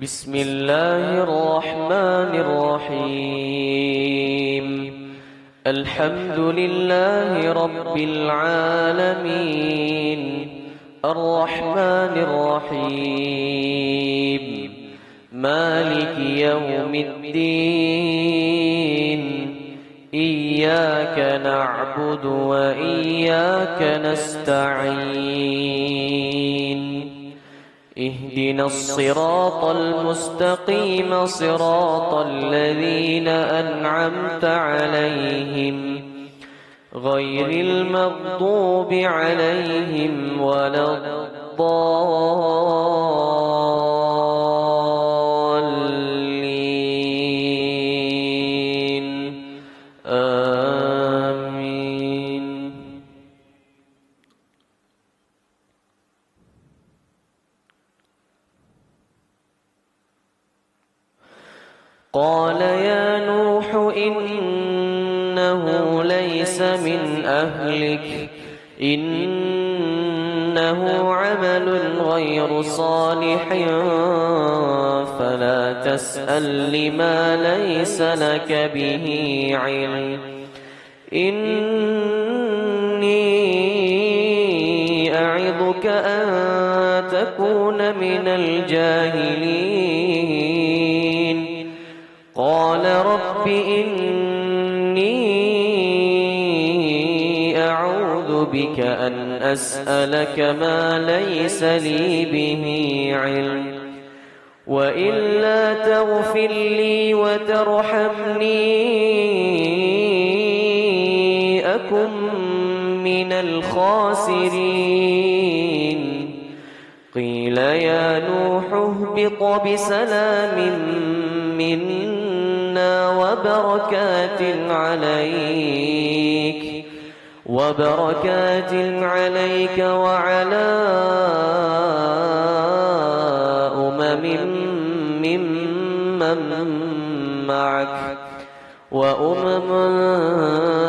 بسم الله الرحمن الرحيم. الحمد لله رب العالمين، الرحمن الرحيم، مالك يوم الدين، إياك نعبد وإياك نستعين. اهدنا الصراط المستقيم، صراط الذين أنعمت عليهم غير المغضوب عليهم ولا الضالين. آمين. قال يا نوح إنه ليس من أهلك، إنه عمل غير صالح، فلا تسأل لما ليس لك به علم، إني أعظك أن تكون من الجاهلين. قال رب إني أعوذ بك أن أسألك ما ليس لي به علم، وإلا تغفر لي وترحمني أكن من الخاسرين. قيل يا نوح اهبط بسلام منا وبركات عليك وعلى ممن معك،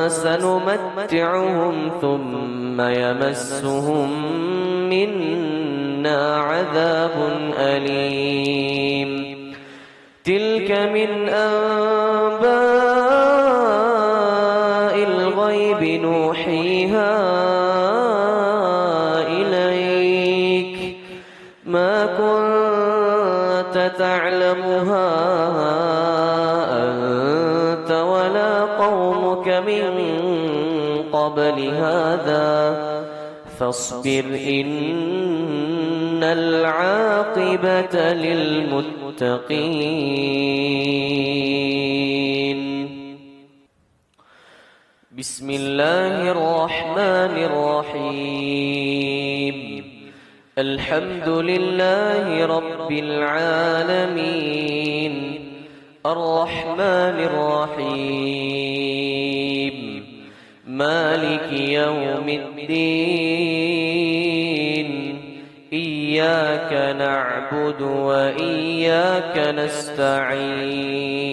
سنمتعهم ثم يمسهم منا عذاب أليم. تلك من أنباء الغيب نوحيها إليك، ما كنت تعلمها أنت ولا قومك من قبل هذا، فاصبر إن العاقبة للمتقين. بسم الله الرحمن الرحيم. الحمد لله رب العالمين، الرحمن الرحيم، مالك يوم الدين، إياك نعبد وإياك نستعين.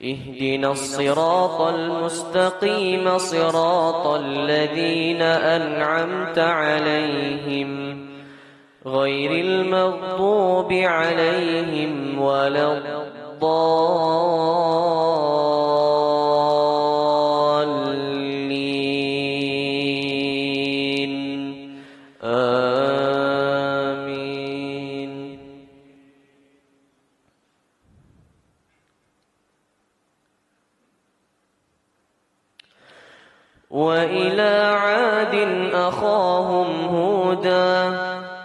اهدنا الصراط المستقيم، صراط الذين أنعمت عليهم غير المغضوب عليهم ولا الضالين. آمين. وإلى عاد أخاهم هودا،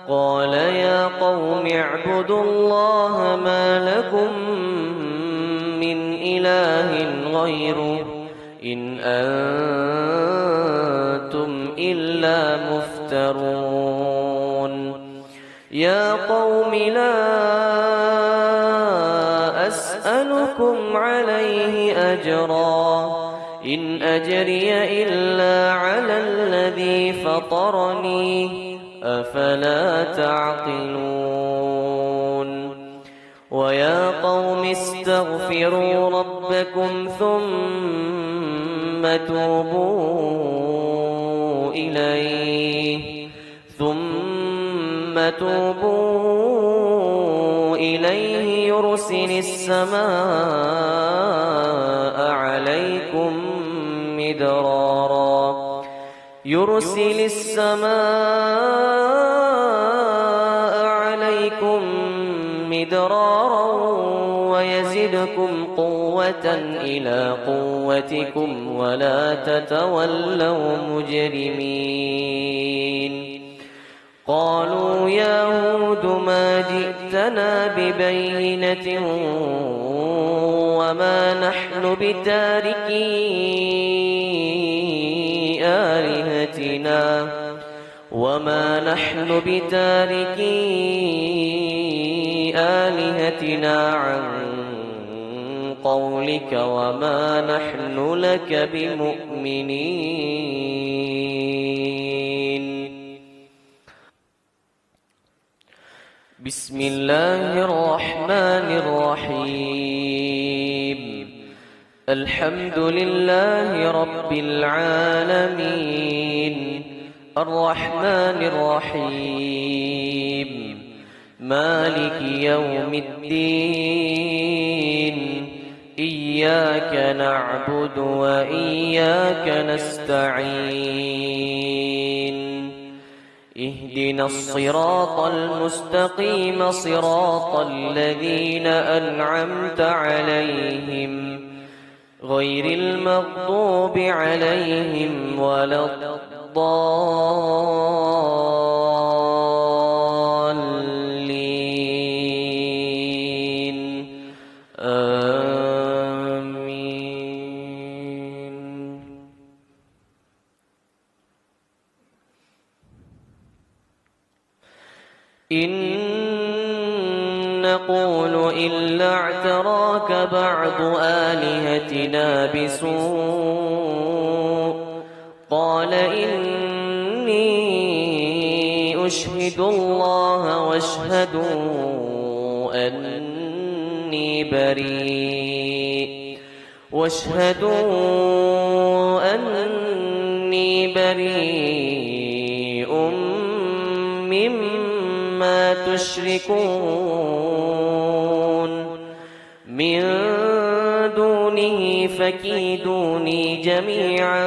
قال يا قوم اعبدوا الله ما لكم من إله غيره، إن أنتم إلا مفترون. يا قوم لا أسألكم عليه أجرا، إن أجري إلا على الذي فطرني، أفلا تعقلون. ويا قوم استغفروا ربكم ثم توبوا إليه، ثم توبوا إليه يرسل السماء عليكم مدرارا ويزدكم قوة إلى قوتكم ولا تتولوا مجرمين قالوا يا هود ما جئتنا ببينة وما نحن بتاركي آلهتنا عن قولك وما نحن لك بمؤمنين بسم الله الرحمن الرحيم الحمد لله رب العالمين الرحمن الرحيم مالك يوم الدين إياك نعبد وإياك نستعين اهدنا الصراط المستقيم صراط الذين أنعمت عليهم غير المغضوب عليهم ولا الضالين آمين. إن نقول إلا اعتراك بعض آلهتنا بسوء قال إني أشهد الله واشهدوا أني بريء مما تشركون من دونه فكيدوني جميعا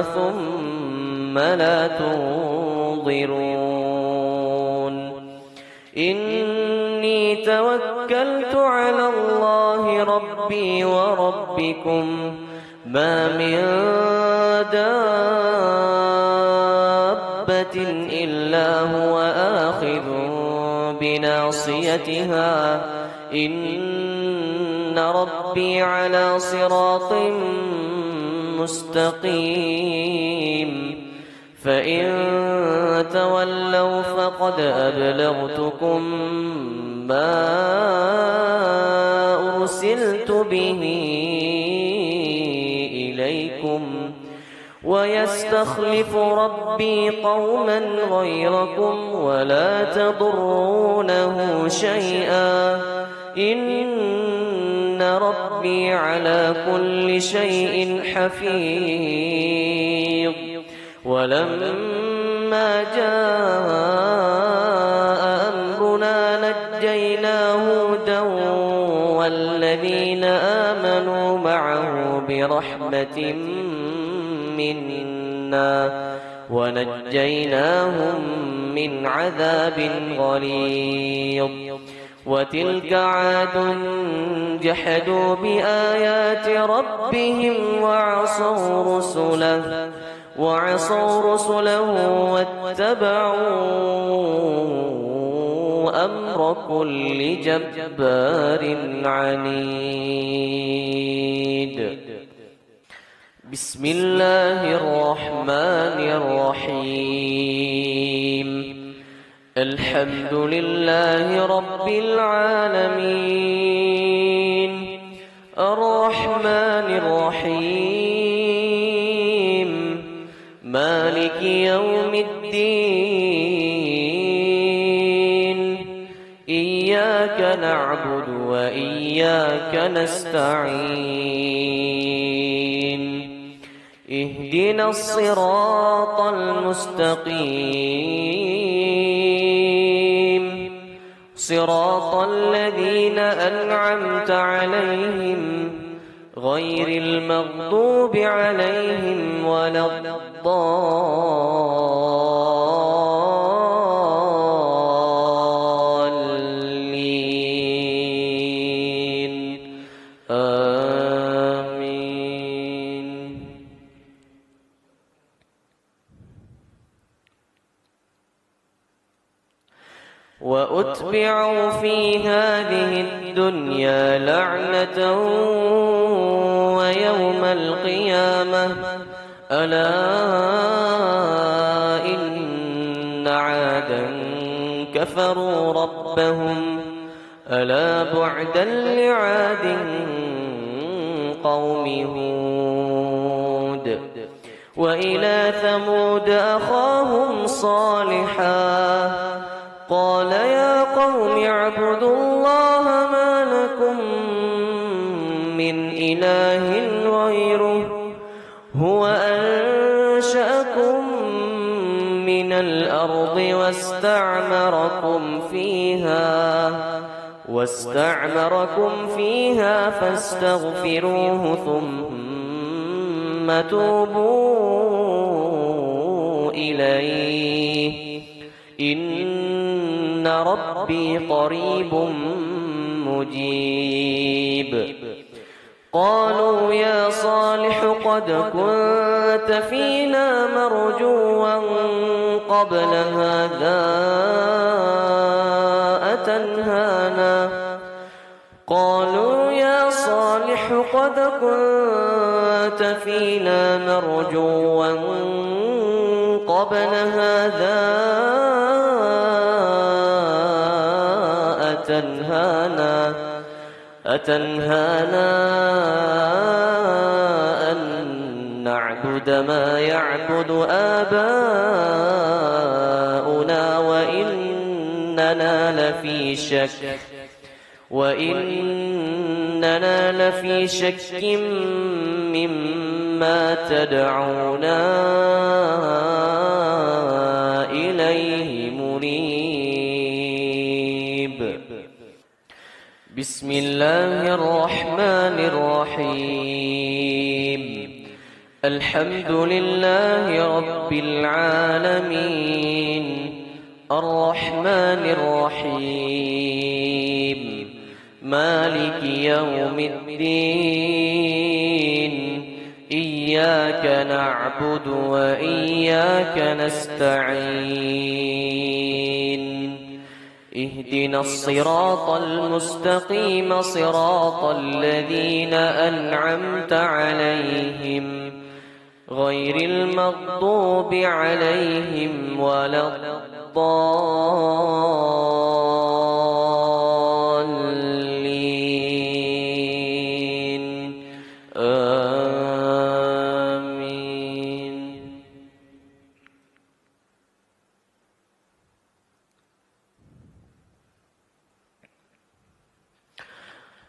ثم لا تنظرون إني توكلت على الله ربي وربكم ما من دابة إلا هو آخذ بناصيتها إن ربي على صراط مستقيم فإن تولوا فقد أبلغتكم ما أرسلت به إليكم ويستخلف ربي قوما غيركم ولا تضرونه شيئا إن ربي على كل شيء حفيظ ولما جاء أمرنا نجينا هودا والذين آمنوا معه برحمة منا ونجيناهم من عذاب غليظ وتلك عاد جحدوا بآيات ربهم وعصوا رسله واتبعوا أمر كل جبار عنيد بسم الله الرحمن الرحيم الحمد لله رب العالمين الرحمن الرحيم مالك يوم الدين إياك نعبد وإياك نستعين اهدنا الصراط المستقيم صراط الذين أنعمت عليهم غير المغضوب عليهم ولا الضالين آمين. وأتبعوا في هذه الدنيا لعنة ويوم القيامة ألا إن عادا كفروا ربهم ألا بعدا لعاد قوم هود. وإلى ثمود أخاهم صالحا قال يا قوم اعبدوا الله ما لكم من إله غيره هو أنشأكم من الأرض واستعمركم فيها فاستغفروه ثم توبوا إليه إن ربي قريب مجيب. قالوا يا صالح قد كنت فينا مرجوا قبل هذا أتنهانا أن نعبد ما يعبد آباؤنا وإننا لفي شك مما تدعونا إليه مريب. بسم الله الرحمن الرحيم. الحمد لله رب العالمين الرحمن الرحيم مالك يوم الدين إياك نعبد وإياك نستعين اهدنا الصراط المستقيم صراط الذين أنعمت عليهم غير المغضوب عليهم ولا الضالين آمين.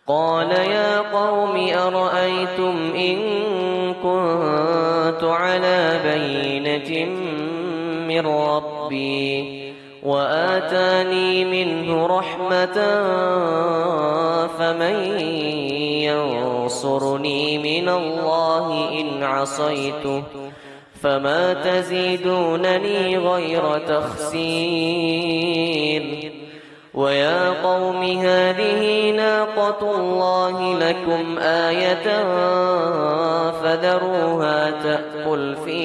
قال يا قوم أرأيتم إن كنت على بينة من ربي وآتاني منه رحمة فمن ينصرني من الله إن عصيته فما تزيدونني غير تخسير. ويا قوم هذه ناقة الله لكم آية فذروها تأكل في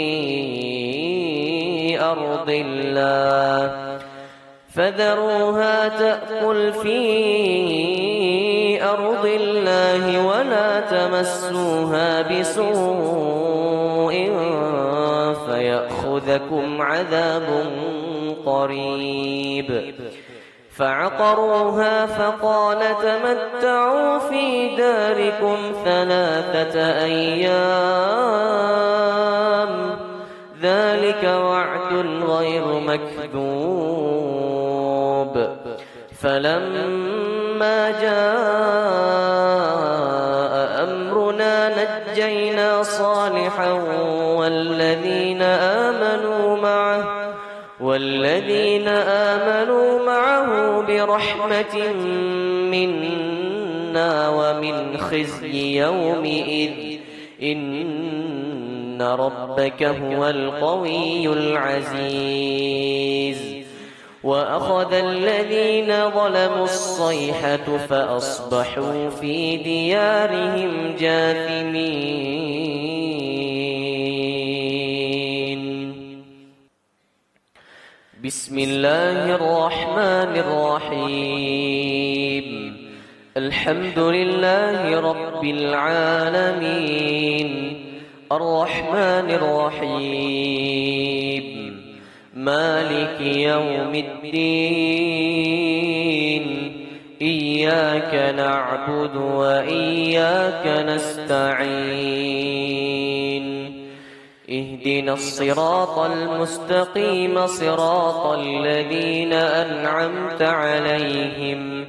أرض الله ولا تمسوها بسوء فيأخذكم عذاب قريب. فعقروها فقال تمتعوا في داركم 3 أيام ذلك وعد غير مكذوب. فلما جاء أمرنا نجينا صالحا والذين والذين آمنوا معه برحمة منا ومن خزي يومئذ إن ربك هو القوي العزيز وأخذ الذين ظلموا الصيحة فأصبحوا في ديارهم جاثمين. بسم الله الرحمن الرحيم. الحمد لله رب العالمين الرحمن الرحيم مالك يوم الدين إياك نعبد وإياك نستعين اهدنا الصراط المستقيم صراط الذين أنعمت عليهم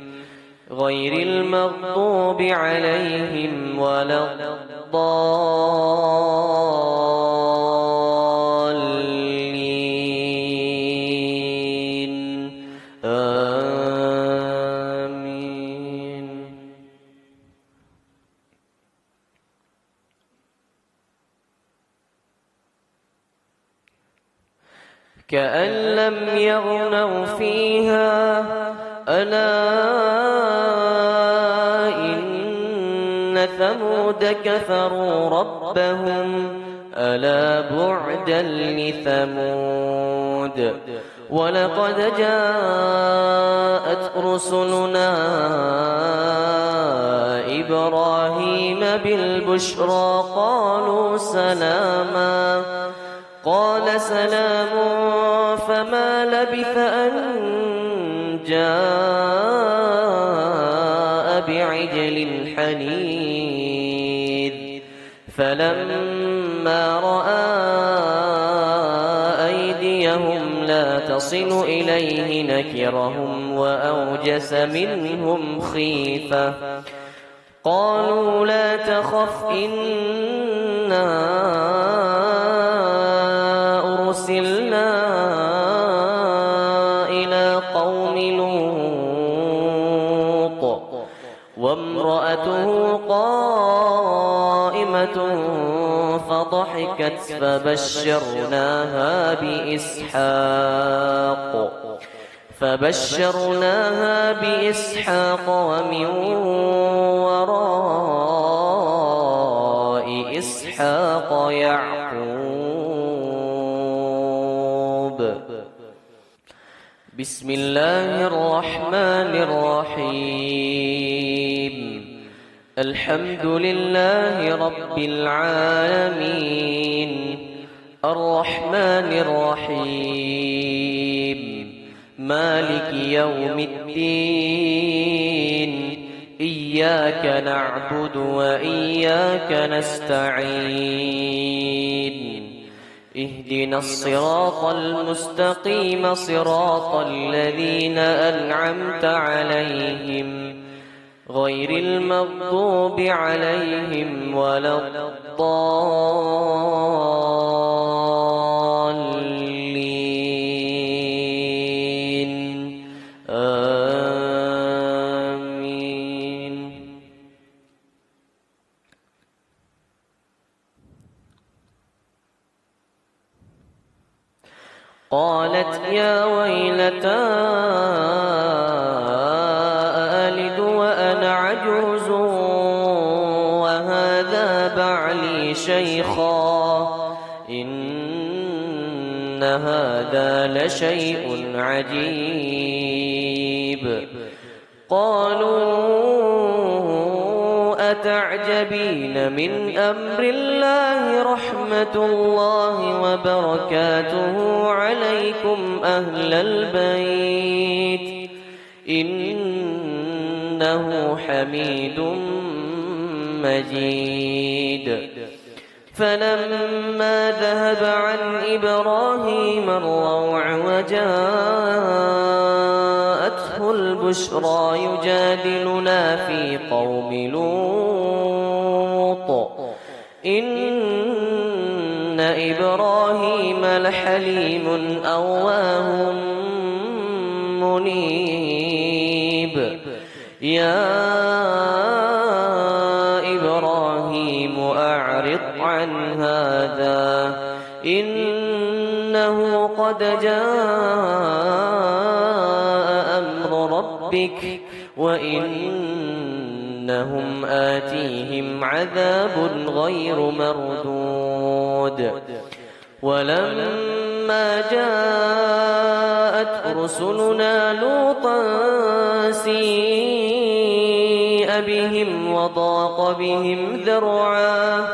غير المغضوب عليهم ولا الضالين آمين. كأن لم يغنوا فيها ألا إن ثمود كفروا ربهم ألا بعدا لثمود ولقد جاءت رسلنا إبراهيم بالبشرى قالوا سلاما قال سلام فما لبث أن جاء بعجل حنيذ فلما رأى أيديهم لا تصل إليه نكرهم وأوجس منهم خيفة قالوا لا تخف إنا أرسلنا إلى قوم لوط وامرأته قائمة فضحكت فبشرناها بإسحاق ومن وراء إسحاق يعقوب. بسم الله الرحمن الرحيم. الحمد لله رب العالمين الرحمن الرحيم مالك يوم الدين إياك نعبد وإياك نستعين اهدنا الصراط المستقيم صراط الذين أنعمت عليهم غير المغضوب عليهم ولا الضالين آمين. قالت يا ويلتى أألد وأنا عجوز وهذا بعلي شيخا إن هذا لشيء عجيب. قالوا أتعجبين من أمر الله رحمة الله وبركاته عليكم أهل البيت إنه حميد مجيد. فلما ذهب عن إبراهيم الروع وجاءته البشرى يجادلنا في قوم لوط إن إبراهيم لحليم أواه منيب يا إبراهيم أعرض عن هذا إنه قد جاء أمر ربك وإنهم آتيهم عذاب غير مردود ولما جاءت رسلنا لوطا سيء بهم وضاق بهم ذرعا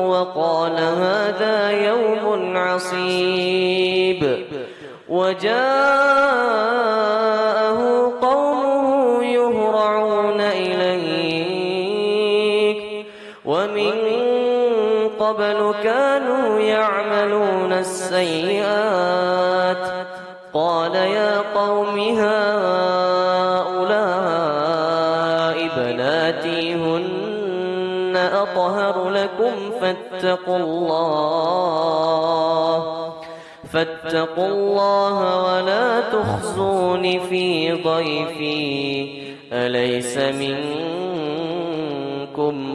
وقال هذا يوم عصيب وجاءه قومه يهرعون إليك ومن قبل كانوا يعملون السيئات قال يا قوم هؤلاء بناتي هن أطهر لكم فاتقوا الله ولا تخزون في ضيفي أليس منكم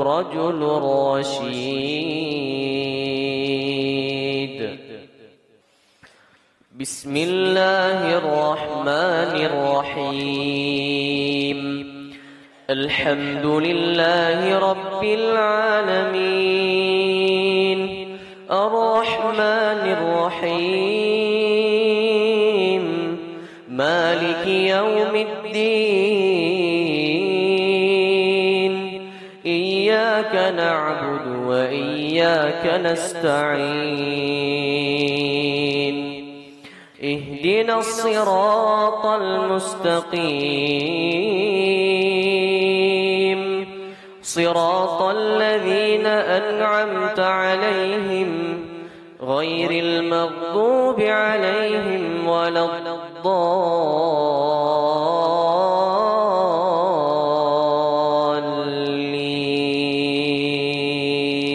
رجل رشيد بسم الله الرحمن الرحيم الحمد لله رب العالمين الرحمن الرحيم مالك يوم الدين إياك نعبد وإياك نستعين اهدنا الصراط المستقيم صراط الذين أنعمت عليهم غير المغضوب عليهم ولا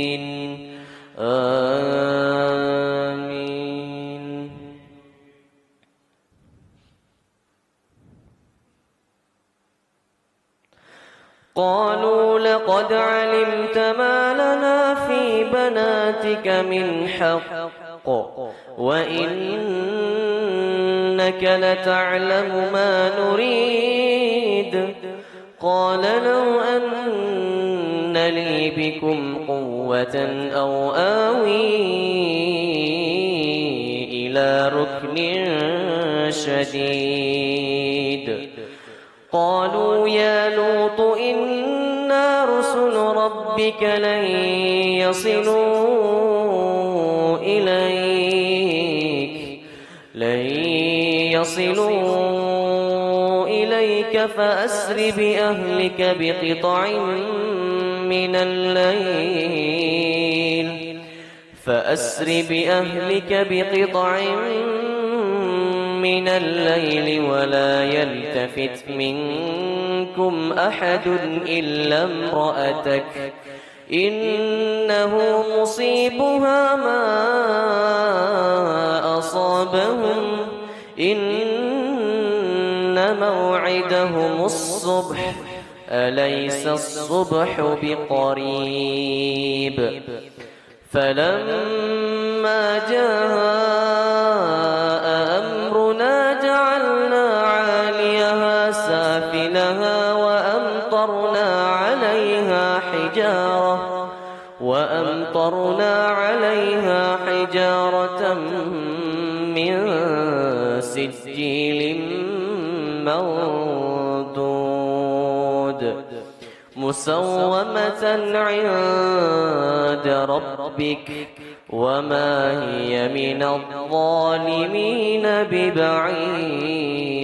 الضالين آمين قالوا لقد علمت ما لنا في بناتك من حق وإنك لتعلم ما نريد قال لو أن لي بكم قوة أو آوي إلى ركن شديد قالوا يا لوط إنا رسل ربك لن يصلوا إليك فأسر بأهلك بقطع من الليل ولا يلتفت منكم أحد إلا امرأتك إنه مصيبها ما أصابهم إن موعدهم الصبح أليس الصبح بقريب فلما جاء أمرنا جعلنا عاليها سافلها وأمطرنا عليها حجارة من سجيل منضود مسومة عند ربك وما هي من الظالمين ببعيد